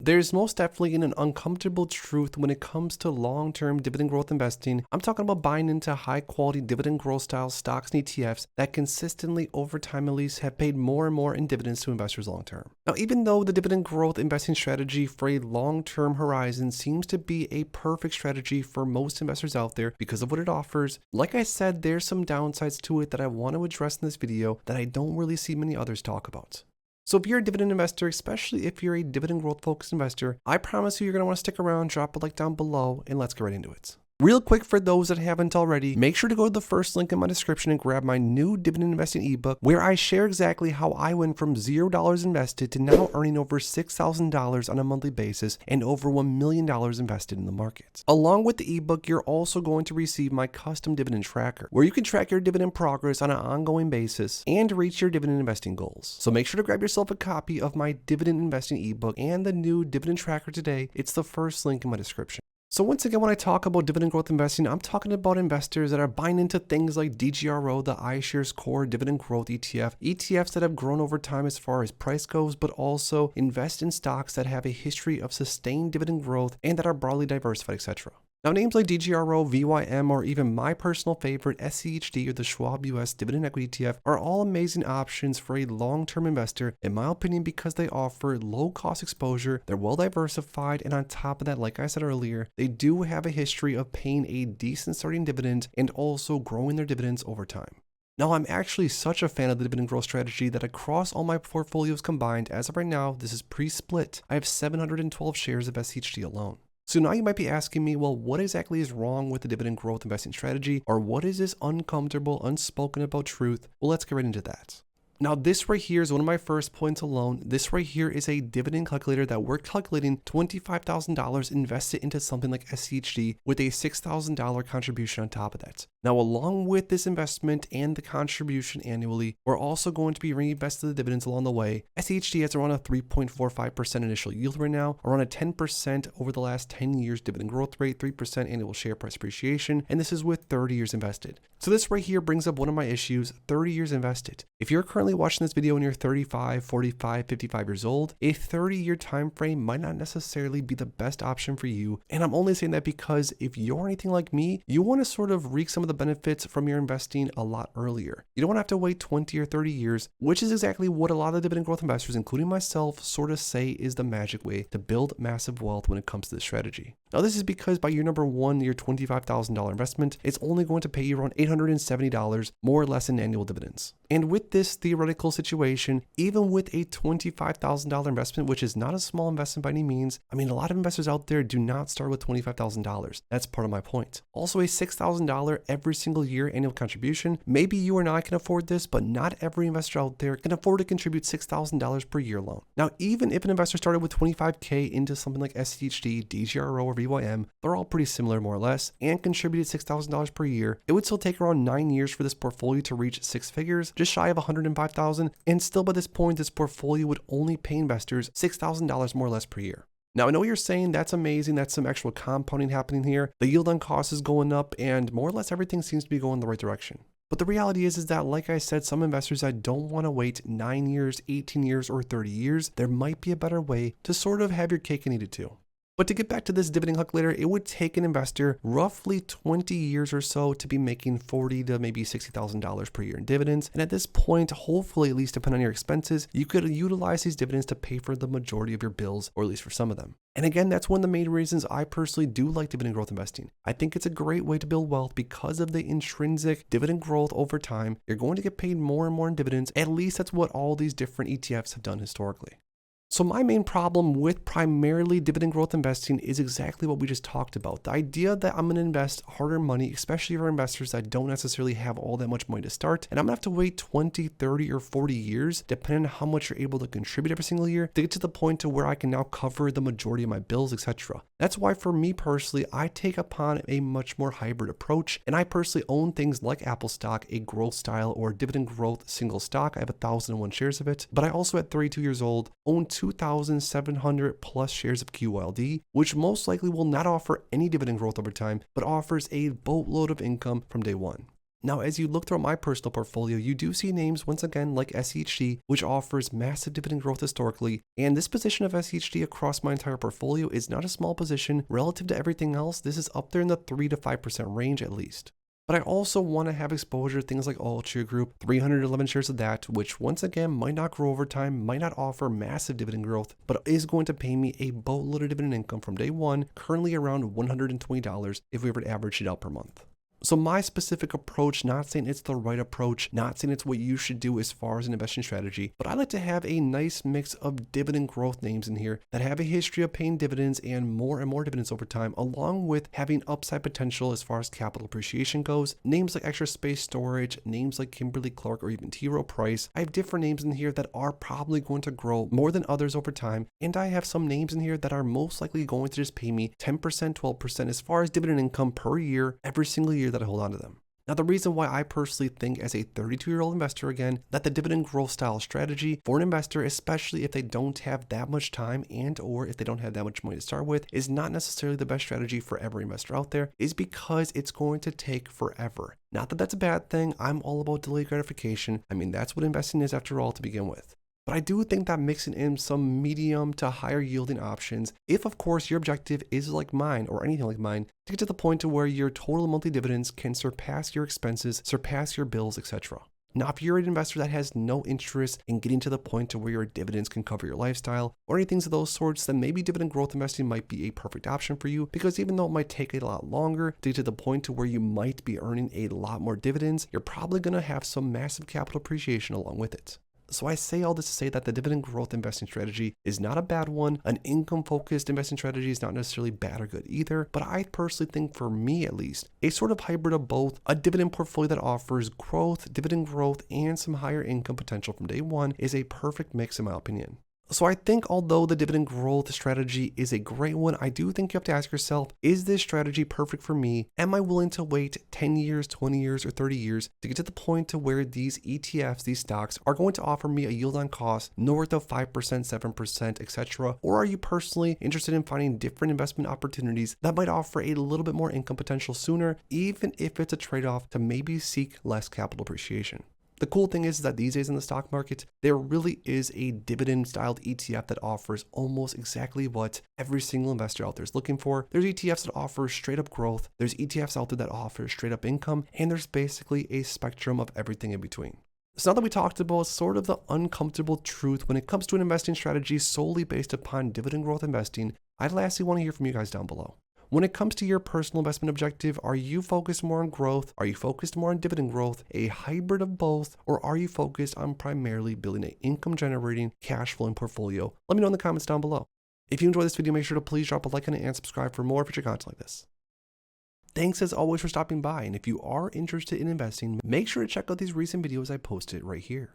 There's most definitely an uncomfortable truth when it comes to long-term dividend growth investing. I'm talking about buying into high-quality dividend growth style stocks and ETFs that consistently over time at least have paid more and more in dividends to investors long-term. Now, even though the dividend growth investing strategy for a long-term horizon seems to be a perfect strategy for most investors out there because of what it offers, like I said, there's some downsides to it that I want to address in this video that I don't really see many others talk about. So if you're a dividend investor, especially if you're a dividend growth focused investor, I promise you you're going to want to stick around, drop a like down below, and let's get right into it. Real quick, for those that haven't already, make sure to go to the first link in my description and grab my new dividend investing ebook where I share exactly how I went from $0 invested to now earning over $6,000 on a monthly basis and over $1 million invested in the market. Along with the ebook, you're also going to receive my custom dividend tracker where you can track your dividend progress on an ongoing basis and reach your dividend investing goals. So make sure to grab yourself a copy of my dividend investing ebook and the new dividend tracker today. It's the first link in my description. So once again, when I talk about dividend growth investing, I'm talking about investors that are buying into things like DGRO, the iShares Core Dividend Growth ETF, ETFs that have grown over time as far as price goes, but also invest in stocks that have a history of sustained dividend growth and that are broadly diversified, etc. Now, names like DGRO, VYM, or even my personal favorite SCHD or the Schwab US Dividend Equity ETF are all amazing options for a long-term investor, in my opinion, because they offer low-cost exposure, they're well-diversified, and on top of that, like I said earlier, they do have a history of paying a decent starting dividend and also growing their dividends over time. Now, I'm actually such a fan of the dividend growth strategy that across all my portfolios combined, as of right now, this is pre-split, I have 712 shares of SCHD alone. So now you might be asking me, well, what exactly is wrong with the dividend growth investing strategy? Or what is this uncomfortable, unspoken about truth? Well, let's get right into that. Now, this right here is one of my first points alone. This right here is a dividend calculator that we're calculating $25,000 invested into something like SCHD with a $6,000 contribution on top of that. Now, along with this investment and the contribution annually, we're also going to be reinvesting the dividends along the way. SCHD has around a 3.45% initial yield right now, around a 10% over the last 10 years dividend growth rate, 3% annual share price appreciation, and this is with 30 years invested. So this right here brings up one of my issues, 30 years invested. If you're currently watching this video and you're 35, 45, 55 years old, a 30-year time frame might not necessarily be the best option for you. And I'm only saying that because if you're anything like me, you want to sort of reap some of the benefits from your investing a lot earlier. You don't want to have to wait 20 or 30 years, which is exactly what a lot of the dividend growth investors, including myself, sort of say is the magic way to build massive wealth when it comes to this strategy. Now, this is because by year number one, your $25,000 investment is only going to pay you around $870 more or less in annual dividends. And with this theoretical situation, even with a $25,000 investment, which is not a small investment by any means, I mean, a lot of investors out there do not start with $25,000. That's part of my point. Also, a $6,000 every single year annual contribution. Maybe you or I can afford this, but not every investor out there can afford to contribute $6,000 per year alone. Now, even if an investor started with $25K into something like SCHD, DGRO, or VYM, they're all pretty similar more or less, and contributed $6,000 per year, it would still take around 9 years for this portfolio to reach six figures, just shy of $105,000, and still by this point, this portfolio would only pay investors $6,000 more or less per year. Now, I know you're saying that's amazing, that's some actual compounding happening here, the yield on cost is going up, and more or less everything seems to be going in the right direction. But the reality is that, like I said, some investors that don't want to wait 9 years, 18 years, or 30 years, there might be a better way to sort of have your cake and eat it too. But to get back to this dividend calculator, it would take an investor roughly 20 years or so to be making $40,000 to maybe $60,000 per year in dividends. And at this point, hopefully, at least depending on your expenses, you could utilize these dividends to pay for the majority of your bills, or at least for some of them. And again, that's one of the main reasons I personally do like dividend growth investing. I think it's a great way to build wealth because of the intrinsic dividend growth over time. You're going to get paid more and more in dividends. At least that's what all these different ETFs have done historically. So my main problem with primarily dividend growth investing is exactly what we just talked about. The idea that I'm going to invest harder money, especially for investors that don't necessarily have all that much money to start, and I'm going to have to wait 20, 30, or 40 years, depending on how much you're able to contribute every single year, to get to the point to where I can now cover the majority of my bills, etc. That's why for me personally, I take upon a much more hybrid approach, and I personally own things like Apple stock, a growth style or dividend growth single stock. I have 1,001 shares of it, but I also at 32 years old own 2,700 plus shares of QYLD, which most likely will not offer any dividend growth over time, but offers a boatload of income from day one. Now, as you look through my personal portfolio, you do see names once again like SCHD, which offers massive dividend growth historically. And this position of SCHD across my entire portfolio is not a small position. Relative to everything else, this is up there in the 3 to 5% range at least. But I also want to have exposure to things like Altria Group, 311 shares of that, which once again might not grow over time, might not offer massive dividend growth, but is going to pay me a boatload of dividend income from day one, currently around $120 if we were to average it out per month. So my specific approach, not saying it's the right approach, not saying it's what you should do as far as an investing strategy, but I like to have a nice mix of dividend growth names in here that have a history of paying dividends and more dividends over time, along with having upside potential as far as capital appreciation goes. Names like Extra Space Storage, names like Kimberly-Clark, or even T. Rowe Price. I have different names in here that are probably going to grow more than others over time, and I have some names in here that are most likely going to just pay me 10%, 12% as far as dividend income per year, every single year that I hold on to them. Now, the reason why I personally think as a 32-year-old investor again, that the dividend growth style strategy for an investor, especially if they don't have that much time and or if they don't have that much money to start with, is not necessarily the best strategy for every investor out there, is because it's going to take forever. Not that that's a bad thing. I'm all about delayed gratification. I mean, that's what investing is after all to begin with. But I do think that mixing in some medium to higher yielding options, if of course your objective is like mine or anything like mine, to get to the point to where your total monthly dividends can surpass your expenses, surpass your bills, etc. Now, if you're an investor that has no interest in getting to the point to where your dividends can cover your lifestyle or anything of those sorts, then maybe dividend growth investing might be a perfect option for you, because even though it might take a lot longer to get to the point to where you might be earning a lot more dividends, you're probably going to have some massive capital appreciation along with it. So I say all this to say that the dividend growth investing strategy is not a bad one. An income-focused investing strategy is not necessarily bad or good either, but I personally think, for me at least, a sort of hybrid of both, a dividend portfolio that offers growth, dividend growth, and some higher income potential from day one is a perfect mix in my opinion. So I think although the dividend growth strategy is a great one, I do think you have to ask yourself, is this strategy perfect for me? Am I willing to wait 10 years, 20 years, or 30 years to get to the point to where these ETFs, these stocks, are going to offer me a yield on cost north of 5%, 7%, etc.? Or are you personally interested in finding different investment opportunities that might offer a little bit more income potential sooner, even if it's a trade-off to maybe seek less capital appreciation? The cool thing is that these days in the stock market, there really is a dividend-styled ETF that offers almost exactly what every single investor out there is looking for. There's ETFs that offer straight-up growth, there's ETFs out there that offer straight-up income, and there's basically a spectrum of everything in between. So now that we talked about sort of the uncomfortable truth when it comes to an investing strategy solely based upon dividend growth investing, I'd lastly want to hear from you guys down below. When it comes to your personal investment objective, are you focused more on growth? Are you focused more on dividend growth, a hybrid of both? Or are you focused on primarily building an income generating, cash flowing portfolio? Let me know in the comments down below. If you enjoyed this video, make sure to please drop a like on it and subscribe for more future content like this. Thanks as always for stopping by, and if you are interested in investing, make sure to check out these recent videos I posted right here.